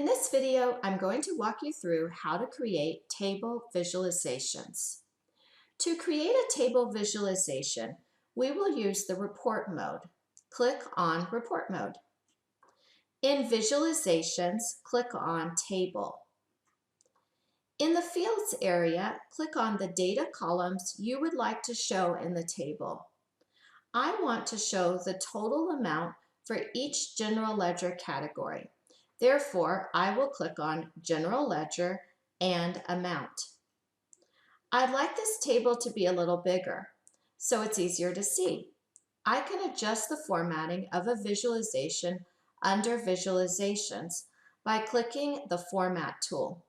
In this video, I'm going to walk you through how to create table visualizations. To create a table visualization, we will use the report mode. Click on report mode. In visualizations, click on table. In the fields area, click on the data columns you would like to show in the table. I want to show the total amount for each general ledger category. Therefore, I will click on General Ledger and Amount. I'd like this table to be a little bigger, so it's easier to see. I can adjust the formatting of a visualization under Visualizations by clicking the Format tool.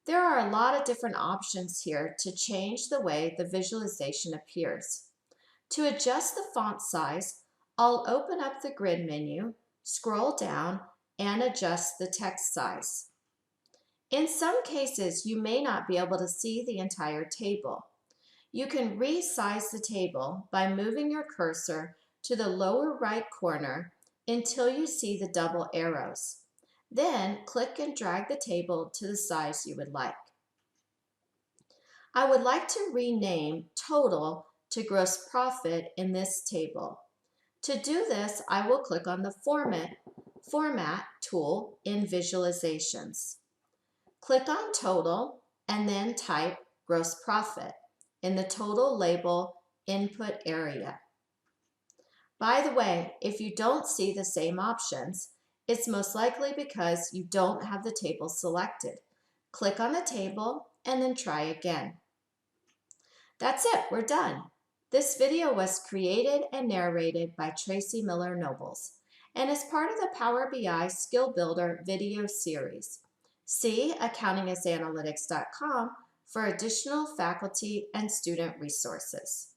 There are a lot of different options here to change the way the visualization appears. To adjust the font size, I'll open up the grid menu, scroll down, and adjust the text size. In some cases, you may not be able to see the entire table. You can resize the table by moving your cursor to the lower right corner until you see the double arrows. Then click and drag the table to the size you would like. I would like to rename total to gross profit in this table. To do this, I will click on the Format tool in Visualizations. Click on Total and then type Gross Profit in the Total Label input area. By the way, if you don't see the same options, it's most likely because you don't have the table selected. Click on the table and then try again. That's it, we're done. This video was created and narrated by Tracy Miller Nobles and is part of the Power BI Skill Builder video series. See accountingisanalytics.com for additional faculty and student resources.